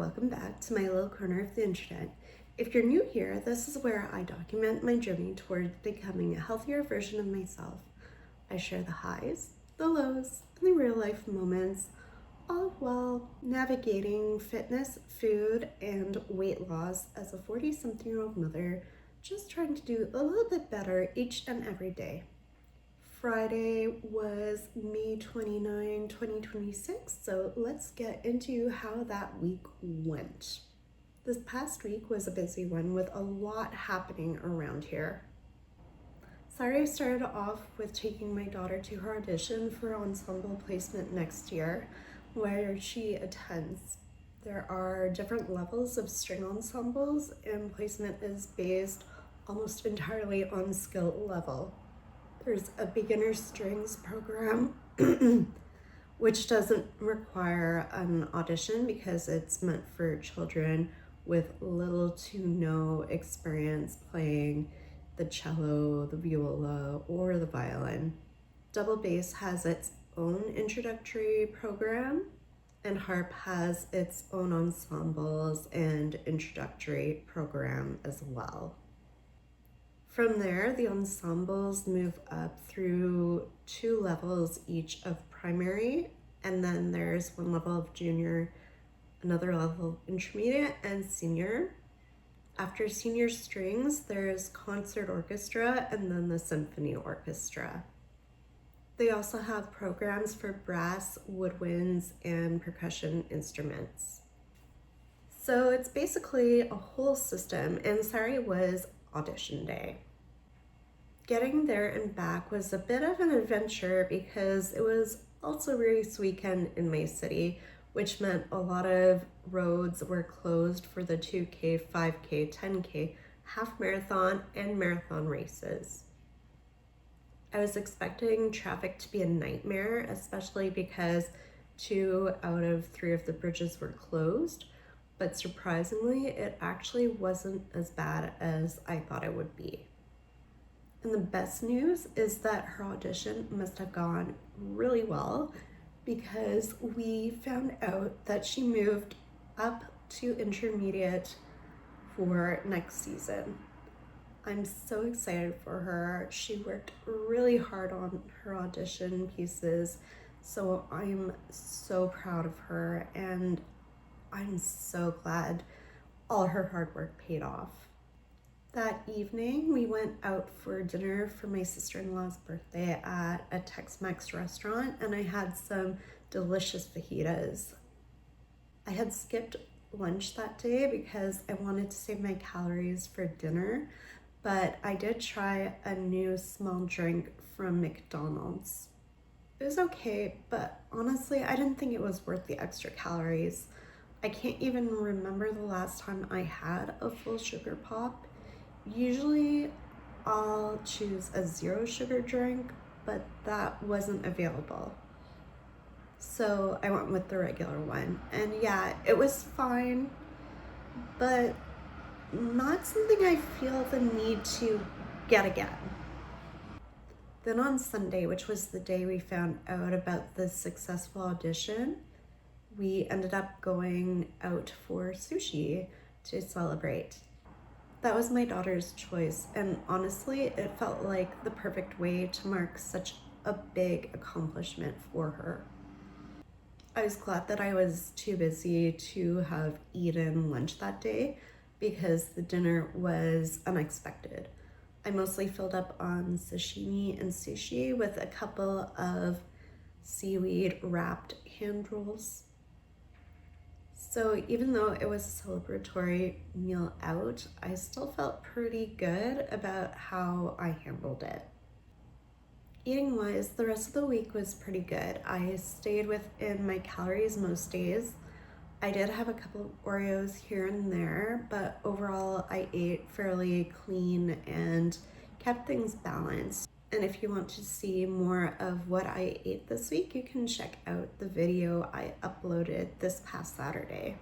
welcome back to my little corner of the internet. If you're new here, this is where I document my journey towards becoming a healthier version of myself. I share the highs, the lows, and the real life moments, all while navigating fitness, food, and weight loss as a 40-something-year-old mother, just trying to do a little bit better each and every day. Friday was May 29, 2026, so let's get into how that week went. This past week was a busy one with a lot happening around here. Sorry, I started off with taking my daughter to her audition for ensemble placement next year, where she attends. There are different levels of string ensembles, and placement is based almost entirely on skill level. There's a beginner strings program, which doesn't require an audition because it's meant for children with little to no experience playing the cello, the viola, or the violin. Double bass has its own introductory program, and harp has its own ensembles and introductory program as well. From there, the ensembles move up through 2 levels each of primary, and then there's 1 level of junior, another level of intermediate, and senior. After senior strings, there's concert orchestra and then the symphony orchestra. They also have programs for brass, woodwinds, and percussion instruments. So it's basically a whole system, and Saturday was audition day. Getting there and back was a bit of an adventure because it was also race weekend in my city, which meant a lot of roads were closed for the 2K, 5K, 10K, half marathon, and marathon races. I was expecting traffic to be a nightmare, especially because 2 out of 3 of the bridges were closed, but surprisingly, it actually wasn't as bad as I thought it would be. And the best news is that her audition must have gone really well because we found out that she moved up to intermediate for next season. I'm so excited for her. She worked really hard on her audition pieces, so I'm so proud of her, and I'm so glad all her hard work paid off. That evening, we went out for dinner for my sister-in-law's birthday at a Tex-Mex restaurant, and I had some delicious fajitas. I had skipped lunch that day because I wanted to save my calories for dinner, but I did try a new small drink from McDonald's. It was okay, but honestly, I didn't think it was worth the extra calories. I can't even remember the last time I had a full sugar pop. Usually I'll choose a 0 sugar drink, but that wasn't available. So I went with the regular one. And yeah, it was fine, but not something I feel the need to get again. Then on Sunday, which was the day we found out about the successful audition, we ended up going out for sushi to celebrate. That was my daughter's choice, and honestly, it felt like the perfect way to mark such a big accomplishment for her. I was glad that I was too busy to have eaten lunch that day because the dinner was unexpected. I mostly filled up on sashimi and sushi with a couple of seaweed wrapped hand rolls. So even though it was a celebratory meal out, I still felt pretty good about how I handled it. Eating wise, the rest of the week was pretty good. I stayed within my calories most days. I did have a couple of Oreos here and there, but overall I ate fairly clean and kept things balanced. And if you want to see more of what I ate this week, you can check out the video I uploaded this past Saturday.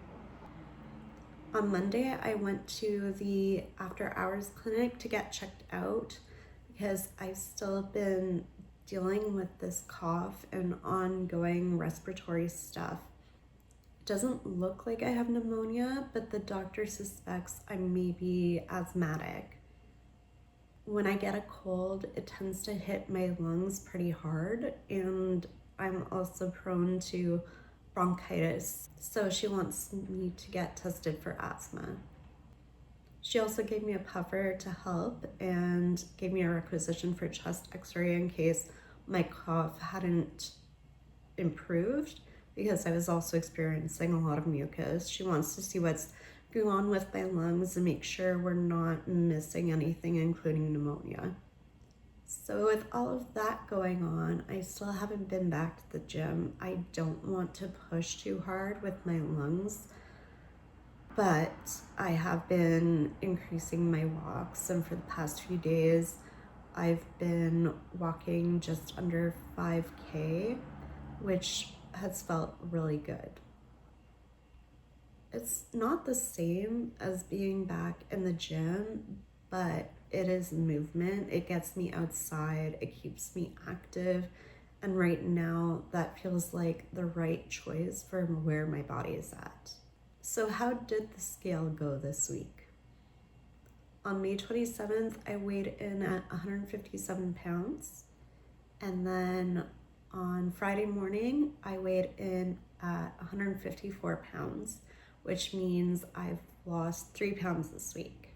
On Monday, I went to the after hours clinic to get checked out because I've still been dealing with this cough and ongoing respiratory stuff. Doesn't look like I have pneumonia, but the doctor suspects I may be asthmatic. When I get a cold, it tends to hit my lungs pretty hard, and I'm also prone to bronchitis, so she wants me to get tested for asthma. She also gave me a puffer to help and gave me a requisition for chest x-ray in case my cough hadn't improved, because I was also experiencing a lot of mucus. She wants to see what's going on with my lungs and make sure we're not missing anything, including pneumonia. So with all of that going on, I still haven't been back to the gym. I don't want to push too hard with my lungs, but I have been increasing my walks, and for the past few days, I've been walking just under 5K, which has felt really good. It's not the same as being back in the gym, but it is movement. It gets me outside, it keeps me active, and right now that feels like the right choice for where my body is at. So how did the scale go this week? On May 27th, I weighed in at 157 pounds, and then on Friday morning, I weighed in at 154 pounds, which means I've lost 3 pounds this week.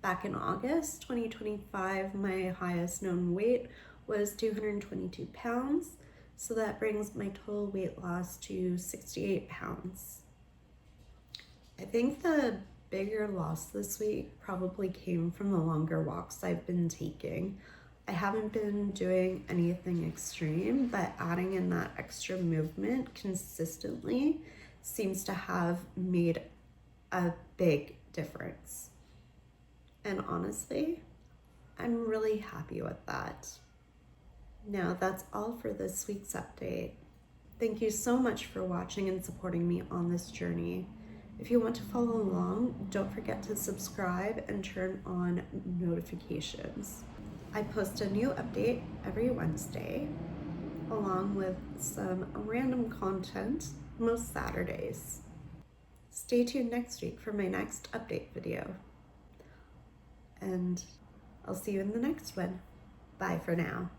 Back in August 2025, my highest known weight was 222 pounds, so that brings my total weight loss to 68 pounds. I think the bigger loss this week probably came from the longer walks I've been taking. I haven't been doing anything extreme, but adding in that extra movement consistently seems to have made a big difference. And honestly, I'm really happy with that. Now that's all for this week's update. Thank you so much for watching and supporting me on this journey. If you want to follow along, don't forget to subscribe and turn on notifications. I post a new update every Wednesday, along with some random content most Saturdays. Stay tuned next week for my next update video. And I'll see you in the next one. Bye for now.